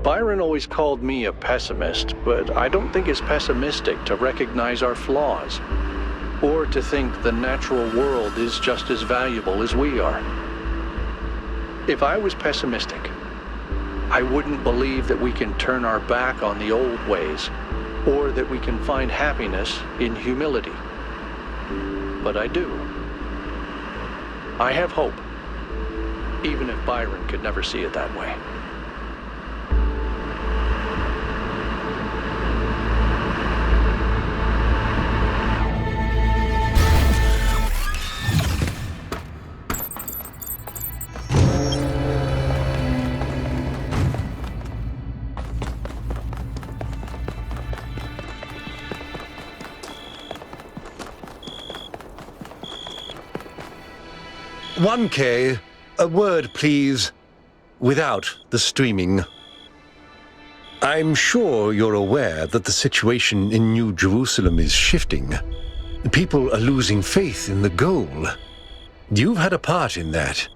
Byron always called me a pessimist, but I don't think it's pessimistic to recognize our flaws, or to think the natural world is just as valuable as we are. If I was pessimistic, I wouldn't believe that we can turn our back on the old ways, or that we can find happiness in humility. But I do. I have hope, even if Byron could never see it that way. "1K, a word please, without the streaming. I'm sure you're aware that the situation in New Jerusalem is shifting. People are losing faith in the goal. You've had a part in that,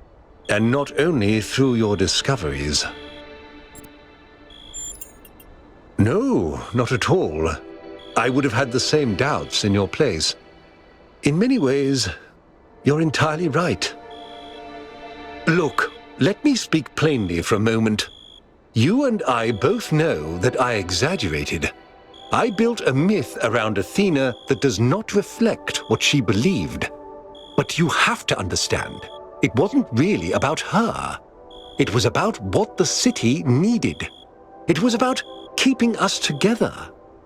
and not only through your discoveries." "No, not at all. I would have had the same doubts in your place. In many ways, you're entirely right. Look, let me speak plainly for a moment. You and I both know that I exaggerated. I built a myth around Athena that does not reflect what she believed. But you have to understand, it wasn't really about her. It was about what the city needed. It was about keeping us together,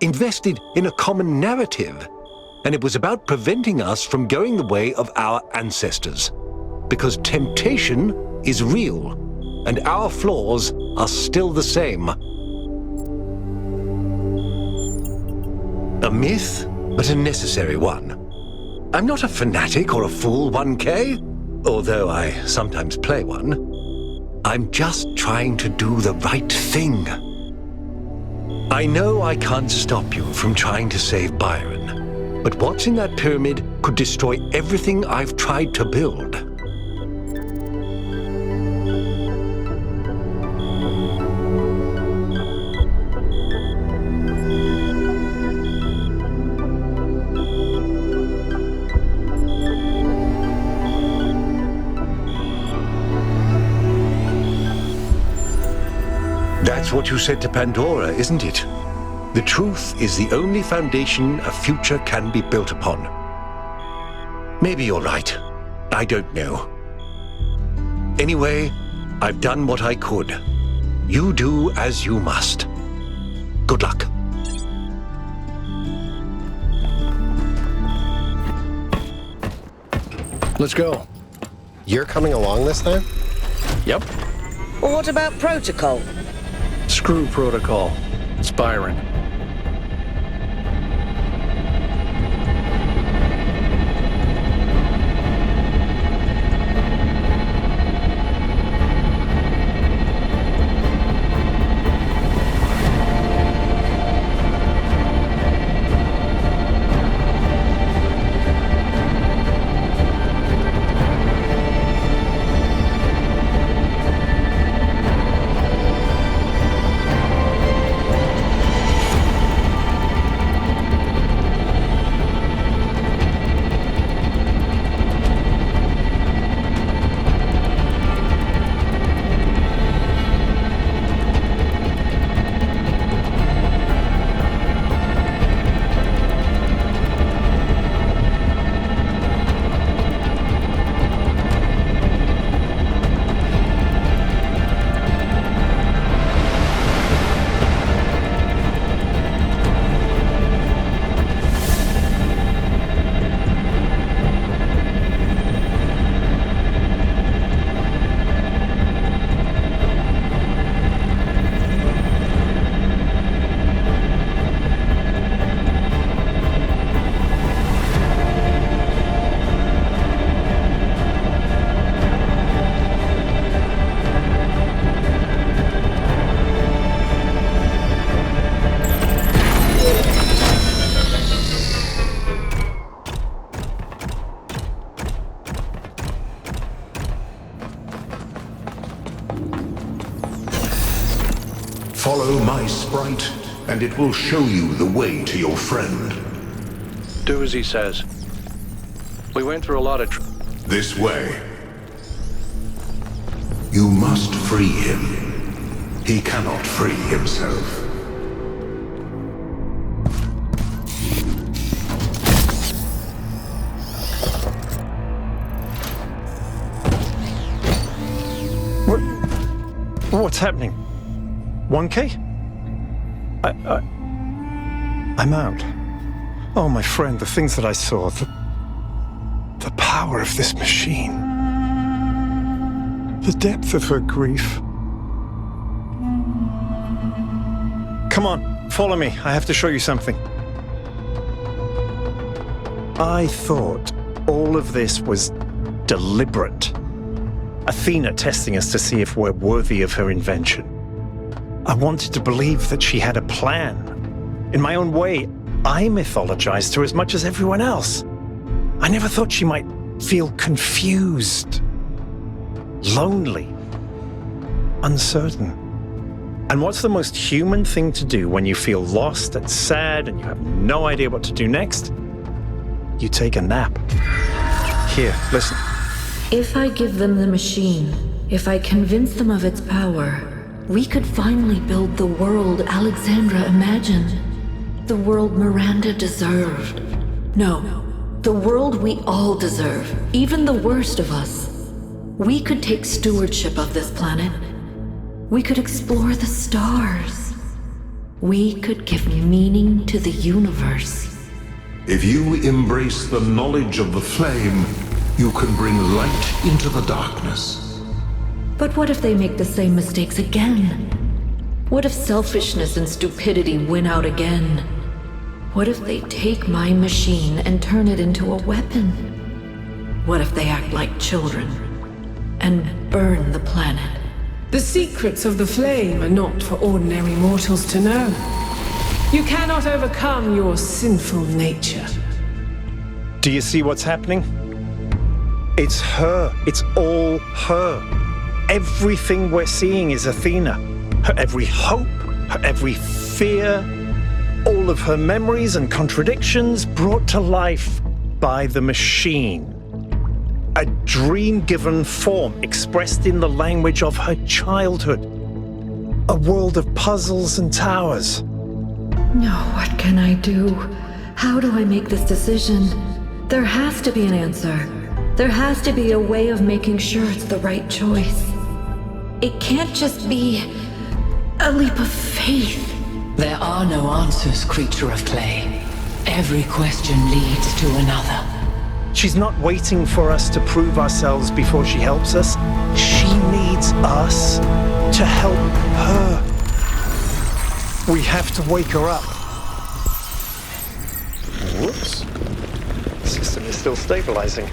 invested in a common narrative. And it was about preventing us from going the way of our ancestors. Because temptation is real, and our flaws are still the same. A myth, but a necessary one. I'm not a fanatic or a fool, 1K, although I sometimes play one. I'm just trying to do the right thing. I know I can't stop you from trying to save Byron, but what's in that pyramid could destroy everything I've tried to build. That's what you said to Pandora, isn't it? The truth is the only foundation a future can be built upon. Maybe you're right. I don't know. Anyway, I've done what I could. You do as you must. Good luck. Let's go. You're coming along this time? Yep. Well, what about protocol? Screw protocol. It's Byron. Follow my sprite, and it will show you the way to your friend. Do as he says. We went through a lot of This way. You must free him. He cannot free himself. What's happening? 1K? I'm out. Oh, my friend, the things that I saw, the power of this machine, the depth of her grief. Come on, follow me. I have to show you something. I thought all of this was deliberate. Athena testing us to see if we're worthy of her invention. I wanted to believe that she had a plan. In my own way, I mythologized her as much as everyone else. I never thought she might feel confused, lonely, uncertain. And what's the most human thing to do when you feel lost and sad and you have no idea what to do next? You take a nap. Here, listen. If I give them the machine, if I convince them of its power, we could finally build the world Alexandra imagined. The world Miranda deserved. No, the world we all deserve, even the worst of us. We could take stewardship of this planet. We could explore the stars. We could give meaning to the universe. If you embrace the knowledge of the flame, you can bring light into the darkness. But what if they make the same mistakes again? What if selfishness and stupidity win out again? What if they take my machine and turn it into a weapon? What if they act like children and burn the planet? The secrets of the flame are not for ordinary mortals to know. You cannot overcome your sinful nature. Do you see what's happening? It's her. It's all her. Everything we're seeing is Athena. Her every hope, her every fear, all of her memories and contradictions brought to life by the machine. A dream-given form expressed in the language of her childhood. A world of puzzles and towers. No, what can I do? How do I make this decision? There has to be an answer. There has to be a way of making sure it's the right choice. It can't just be a leap of faith. There are no answers, creature of clay. Every question leads to another. She's not waiting for us to prove ourselves before she helps us. She needs us to help her. We have to wake her up. Whoops. The system is still stabilizing.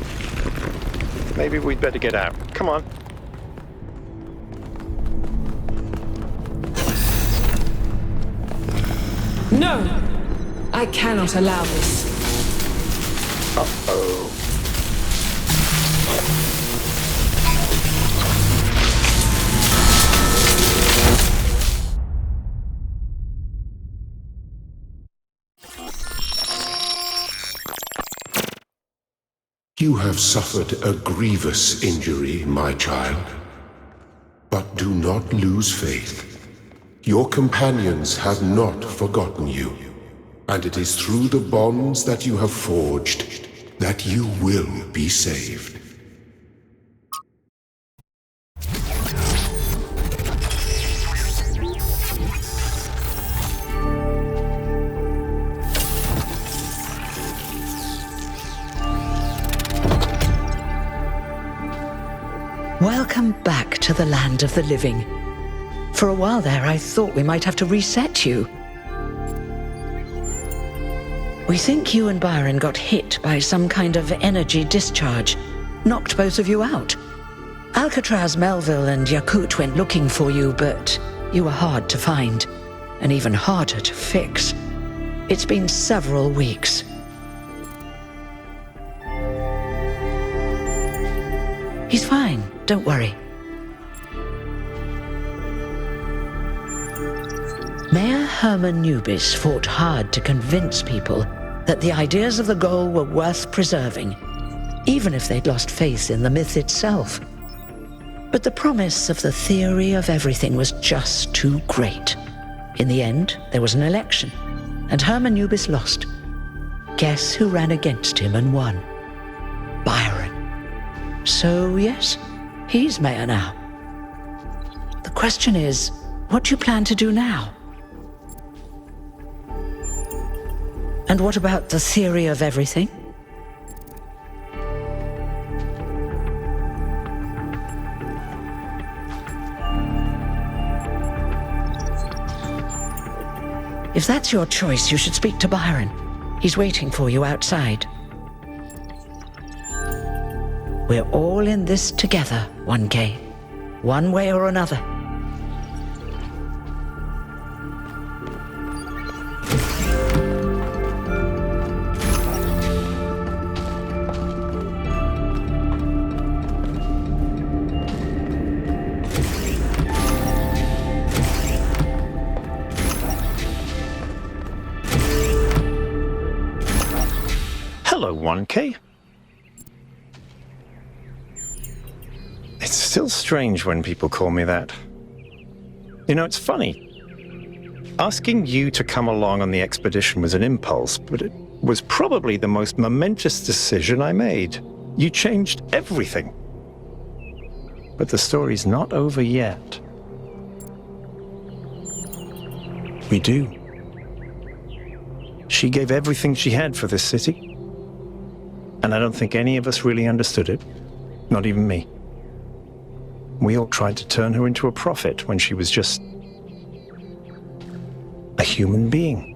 Maybe we'd better get out. Come on. No! I cannot allow this. Uh-oh. You have suffered a grievous injury, my child. But do not lose faith. Your companions have not forgotten you, and it is through the bonds that you have forged that you will be saved. Welcome back to the land of the living. For a while there, I thought we might have to reset you. We think you and Byron got hit by some kind of energy discharge. Knocked both of you out. Alcatraz, Melville, and Yakut went looking for you, but you were hard to find, and even harder to fix. It's been several weeks. He's fine, don't worry. Mayor Herman Nubis fought hard to convince people that the ideas of the goal were worth preserving, even if they'd lost faith in the myth itself. But the promise of the theory of everything was just too great. In the end, there was an election, and Herman Nubis lost. Guess who ran against him and won? Byron. So yes, he's mayor now. The question is, what do you plan to do now? And what about the theory of everything? If that's your choice, you should speak to Byron. He's waiting for you outside. We're all in this together, 1K. One way or another. Hello, 1K. It's still strange when people call me that. You know, it's funny. Asking you to come along on the expedition was an impulse, but it was probably the most momentous decision I made. You changed everything. But the story's not over yet. We do. She gave everything she had for this city. And I don't think any of us really understood it. Not even me. We all tried to turn her into a prophet when she was just a human being.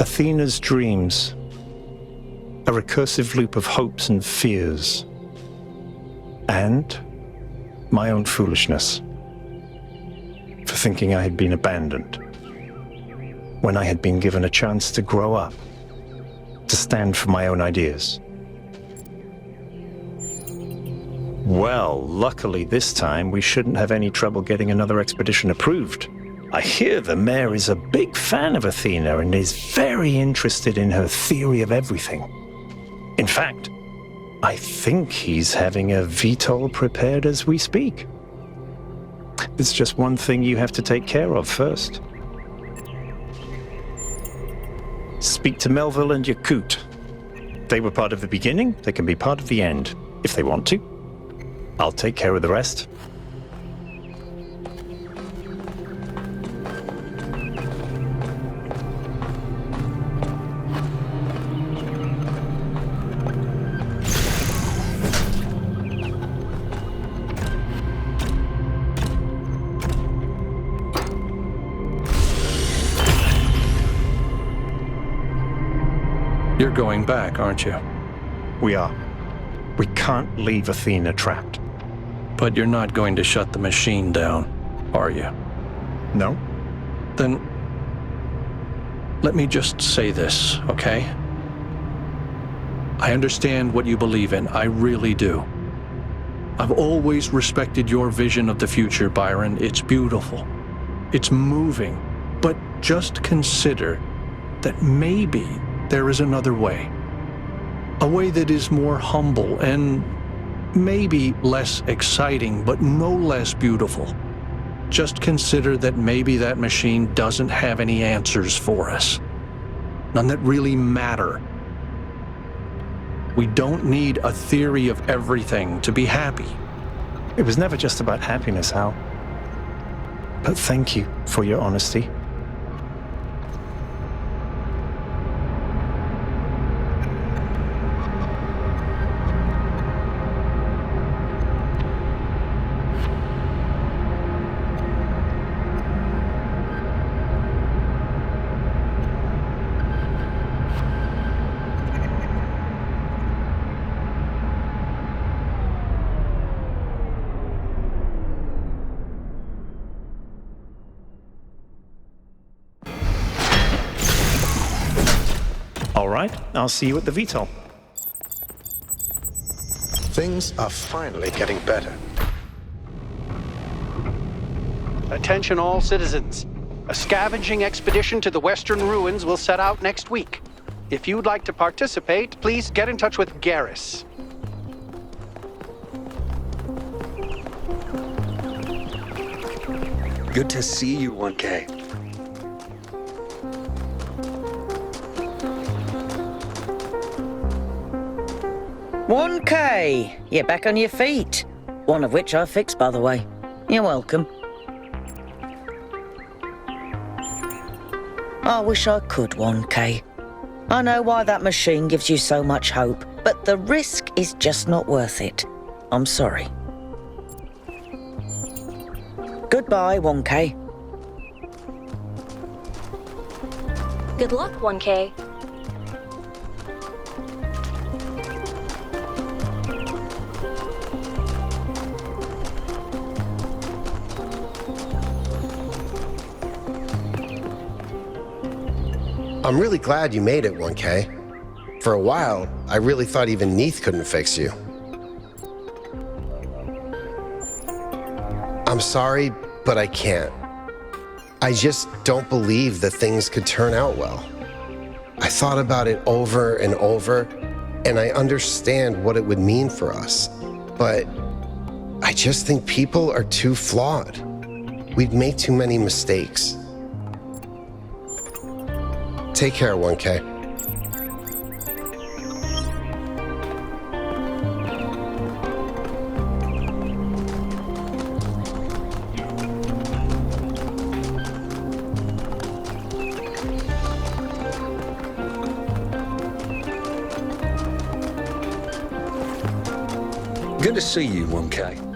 Athena's dreams, a recursive loop of hopes and fears, and my own foolishness for thinking I had been abandoned when I had been given a chance to grow up, to stand for my own ideas. Well, luckily this time we shouldn't have any trouble getting another expedition approved. I hear the mayor is a big fan of Athena and is very interested in her theory of everything. In fact, I think he's having a VTOL prepared as we speak. There's just one thing you have to take care of first. Speak to Melville and Yakut. They were part of the beginning, they can be part of the end, if they want to. I'll take care of the rest. You're going back, aren't you? We are. We can't leave Athena trapped. But you're not going to shut the machine down, are you? No? Then let me just say this, okay? I understand what you believe in, I really do. I've always respected your vision of the future, Byron. It's beautiful. It's moving. But just consider that maybe there is another way. A way that is more humble and maybe less exciting, but no less beautiful. Just consider that maybe that machine doesn't have any answers for us. None that really matter. We don't need a theory of everything to be happy. It was never just about happiness, Hal. But thank you for your honesty. All right, I'll see you at the VTOL. Things are finally getting better. Attention all citizens. A scavenging expedition to the Western Ruins will set out next week. If you'd like to participate, please get in touch with Garrus. Good to see you, 1K. You're back on your feet. One of which I fixed, by the way. You're welcome. I wish I could, 1K. I know why that machine gives you so much hope, but the risk is just not worth it. I'm sorry. Goodbye, 1K. Good luck, 1K. I'm really glad you made it, 1K. For a while, I really thought even Neith couldn't fix you. I'm sorry, but I can't. I just don't believe that things could turn out well. I thought about it over and over, and I understand what it would mean for us. But I just think people are too flawed. We'd make too many mistakes. Take care, 1K. Good to see you, 1K.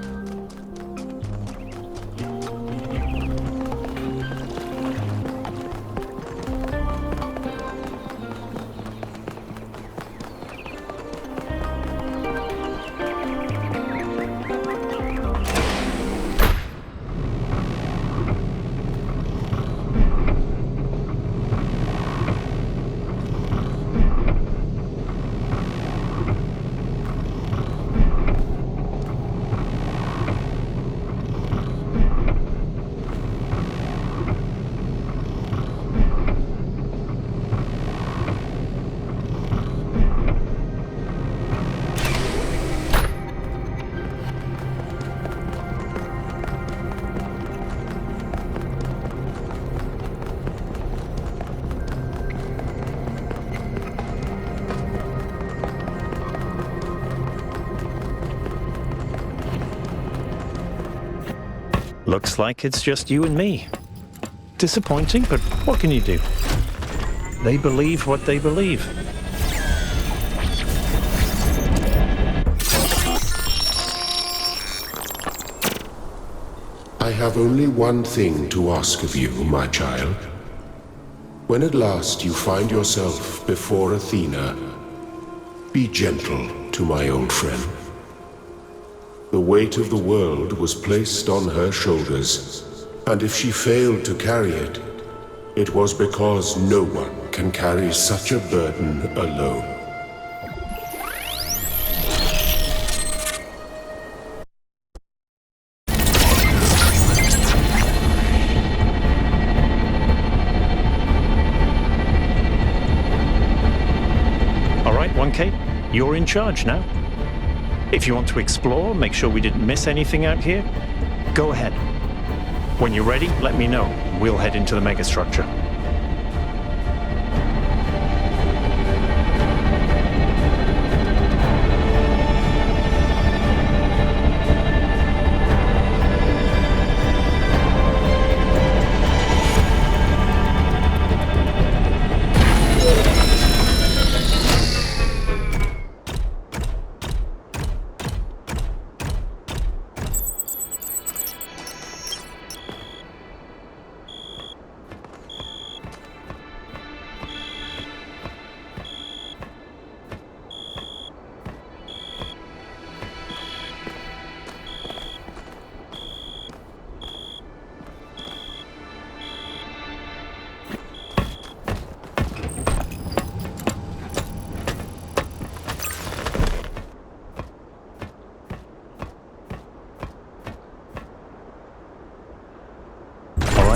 Looks like it's just you and me. Disappointing, but what can you do? They believe what they believe. I have only one thing to ask of you, my child. When at last you find yourself before Athena, be gentle to my old friend. The weight of the world was placed on her shoulders, and if she failed to carry it, it was because no one can carry such a burden alone. All right, 1K, you're in charge now. If you want to explore, make sure we didn't miss anything out here, go ahead. When you're ready, let me know. We'll head into the megastructure.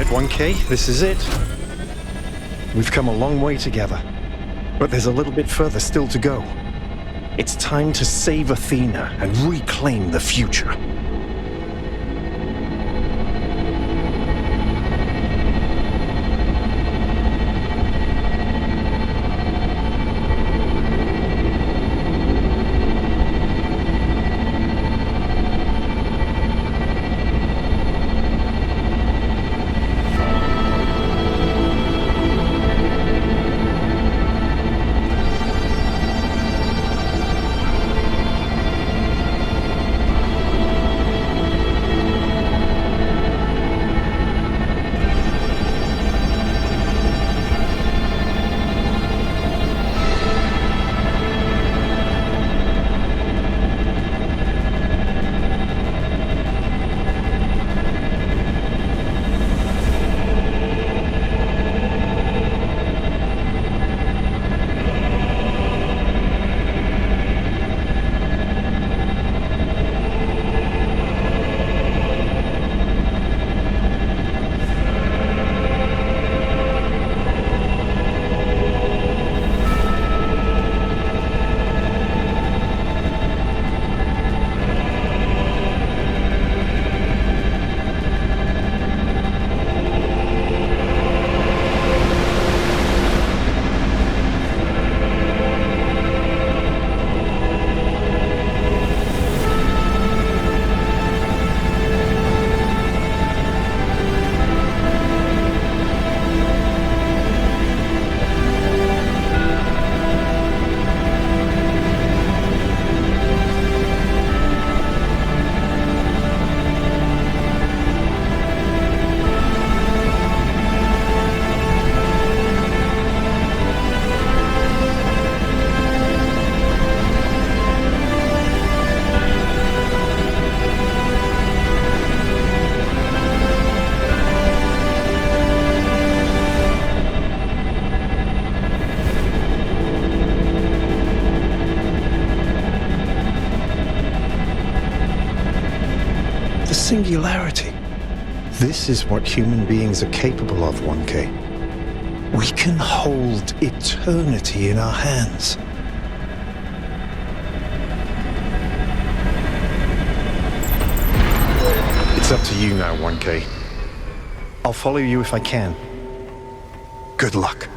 1K, this is it. We've come a long way together, but there's a little bit further still to go. It's time to save Athena and reclaim the future. Singularity. This is what human beings are capable of, 1K. We can hold eternity in our hands. It's up to you now, 1K. I'll follow you if I can. Good luck.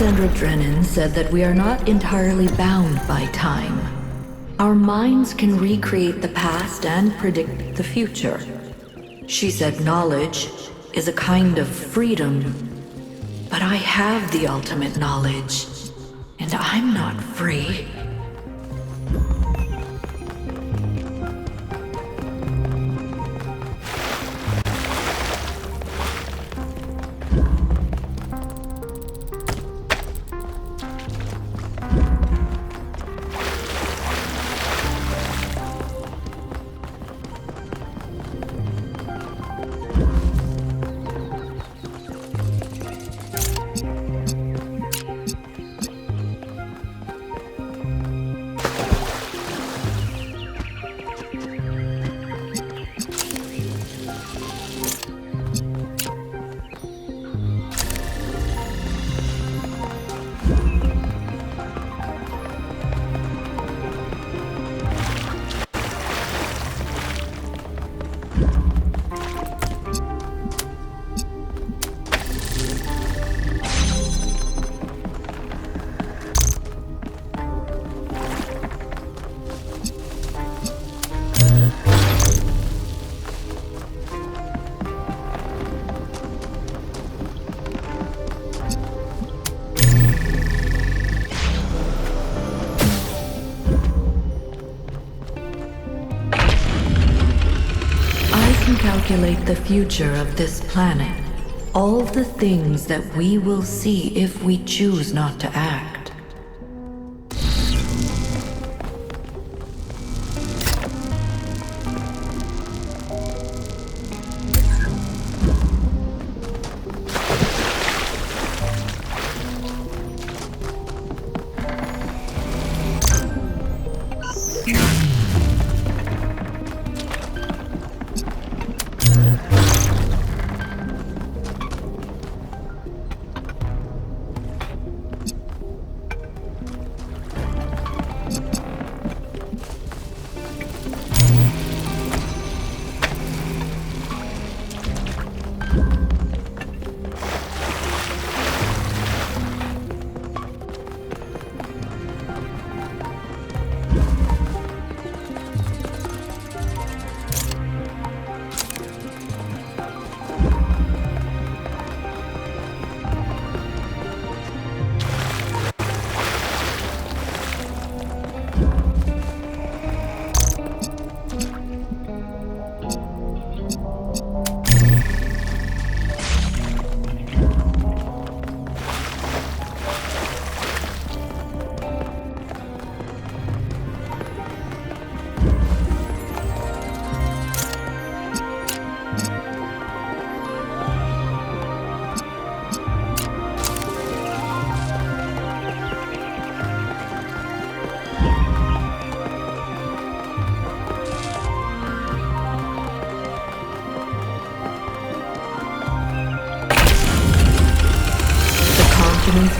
Alexandra Drennan said that we are not entirely bound by time. Our minds can recreate the past and predict the future. She said knowledge is a kind of freedom, but I have the ultimate knowledge, and I'm not free. Calculate the future of this planet. All the things that we will see if we choose not to act.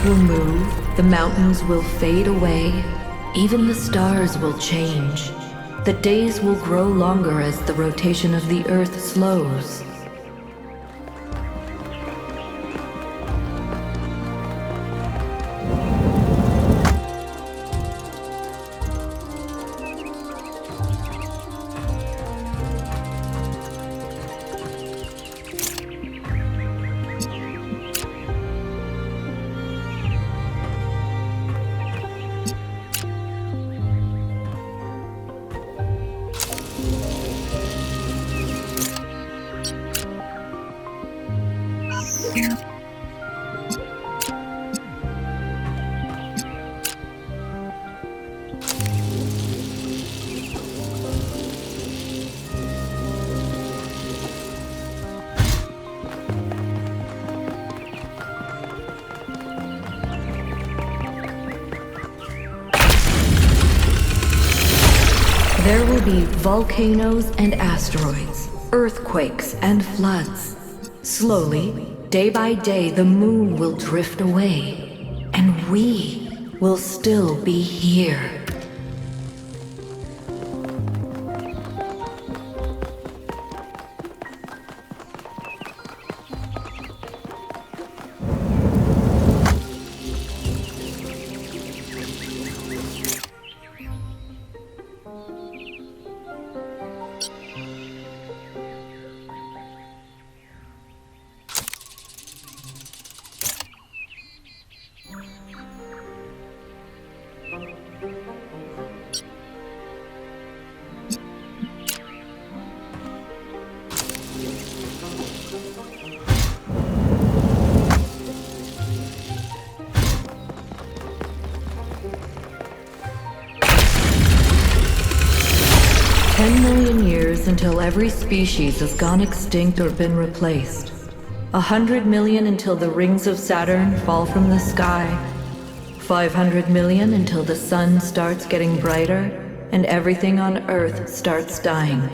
Will move, the mountains will fade away, even the stars will change. The days will grow longer as the rotation of the Earth slows. There will be volcanoes and asteroids, earthquakes and floods. Slowly, day by day, the moon will drift away, and we will still be here. Until every species has gone extinct or been replaced. 100 million until the rings of Saturn fall from the sky. 500 million until the sun starts getting brighter and everything on Earth starts dying.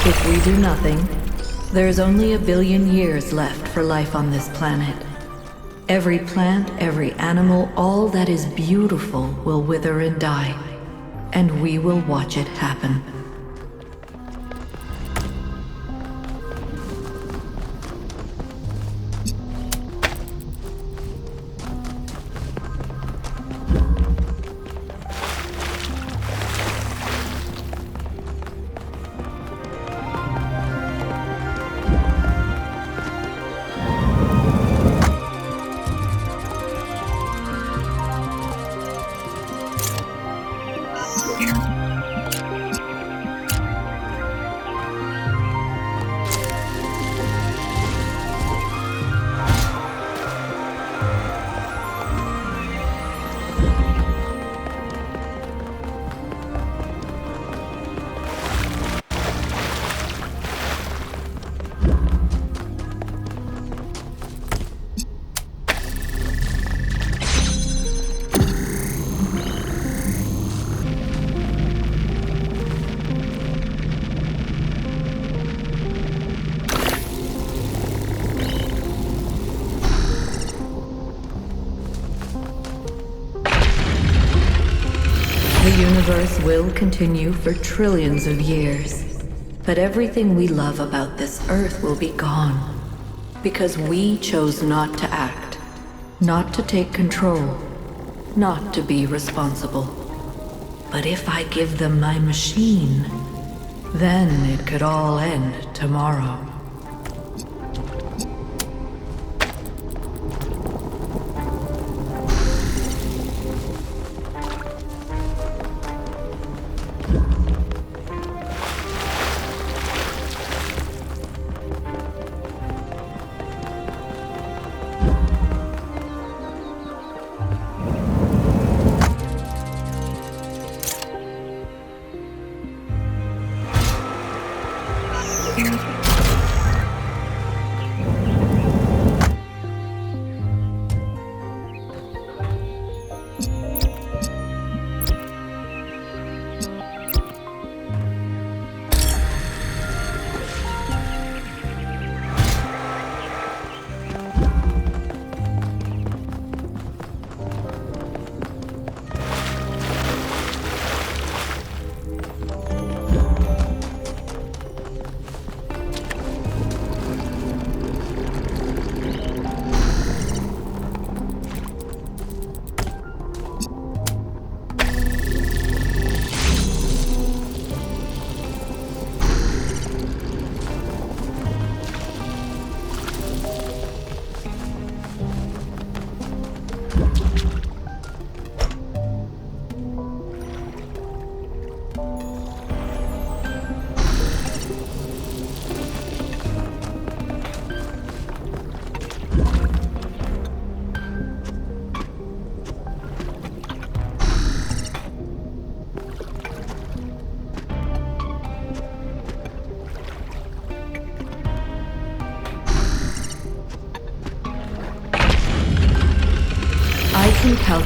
If we do nothing, there's only 1 billion years left for life on this planet. Every plant, every animal, all that is beautiful will wither and die, and we will watch it happen. The universe will continue for trillions of years, but everything we love about this Earth will be gone, because we chose not to act, not to take control, not to be responsible. But if I give them my machine, then it could all end tomorrow.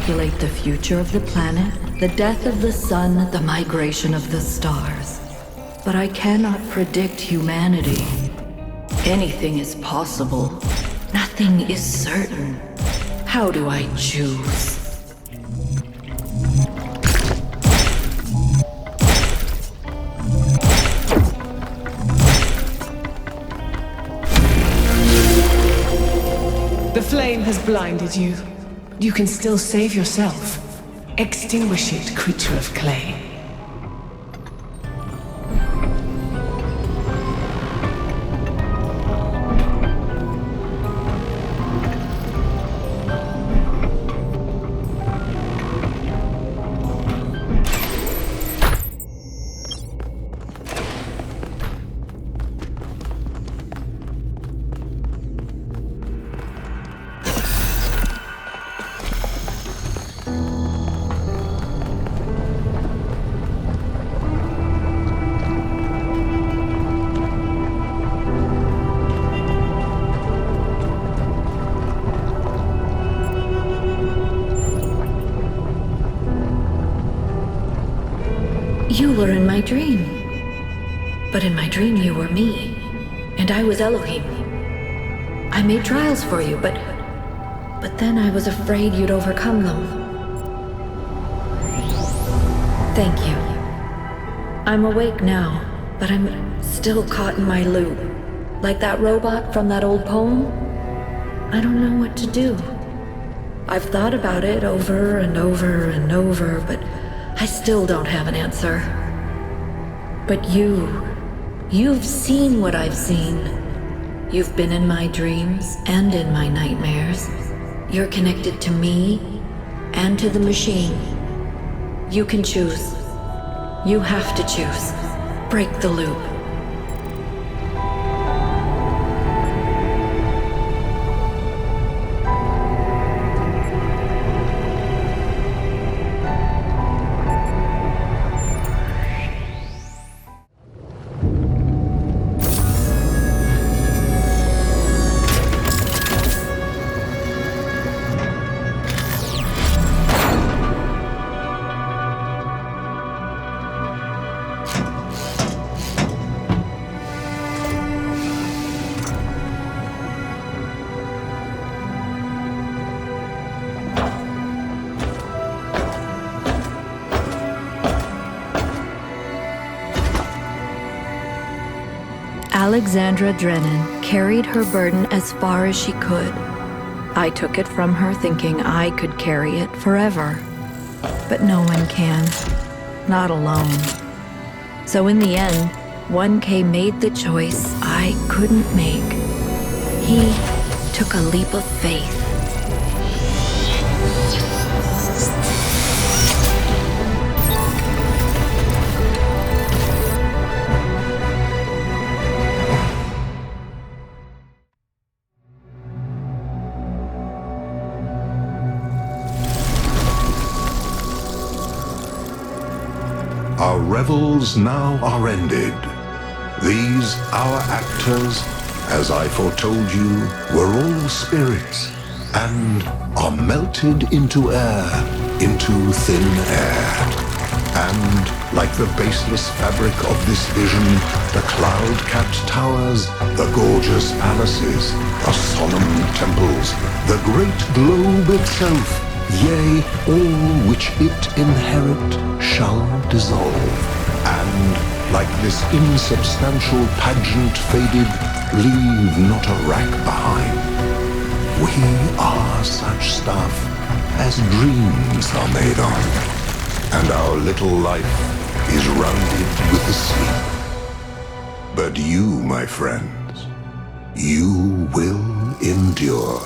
calculate the future of the planet, the death of the sun, the migration of the stars. But I cannot predict humanity. Anything is possible. Nothing is certain. How do I choose? The flame has blinded you. You can still save yourself. Extinguish it, creature of clay. You were in my dream. But in my dream you were me, and I was Elohim. I made trials for you, but then I was afraid you'd overcome them. Thank you. I'm awake now, but I'm still caught in my loop. Like that robot from that old poem. I don't know what to do. I've thought about it over and over and over, but I still don't have an answer. But you've seen what I've seen. You've been in my dreams and in my nightmares. You're connected to me and to the machine. You can choose. You have to choose. Break the loop. Alexandra Drennan carried her burden as far as she could. I took it from her thinking I could carry it forever. But no one can. Not alone. So in the end, 1K made the choice I couldn't make. He took a leap of faith. Our revels now are ended. These, our actors, as I foretold you, were all spirits, and are melted into air, into thin air. And, like the baseless fabric of this vision, the cloud-capped towers, the gorgeous palaces, the solemn temples, the great globe itself, yea, all which it inherit shall dissolve, and, like this insubstantial pageant faded, leave not a rack behind. We are such stuff as dreams are made of, and our little life is rounded with a sleep. But you, my friends, you will endure.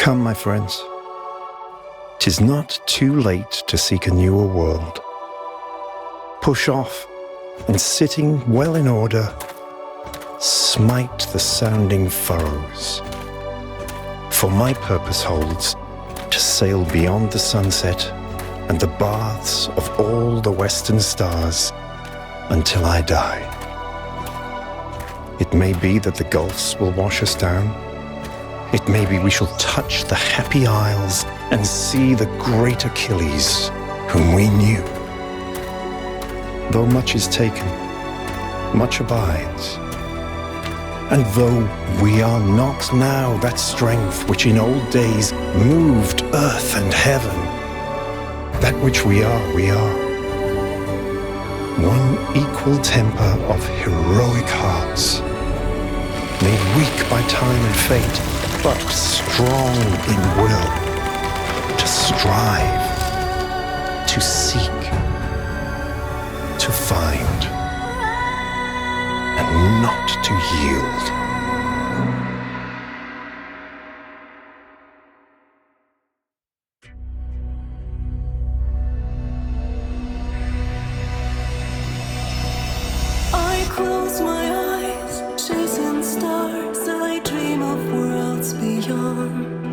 Come, my friends. 'Tis not too late to seek a newer world. Push off, and sitting well in order, smite the sounding furrows. For my purpose holds to sail beyond the sunset and the baths of all the western stars until I die. It may be that the gulfs will wash us down. It may be we shall touch the happy isles and see the great Achilles whom we knew. Though much is taken, much abides. And though we are not now that strength which in old days moved earth and heaven, that which we are, we are. One equal temper of heroic hearts, made weak by time and fate, but strong in will, to strive, to seek, to find, and not to yield. I close my eyes, chasing stars, I dream of worlds beyond.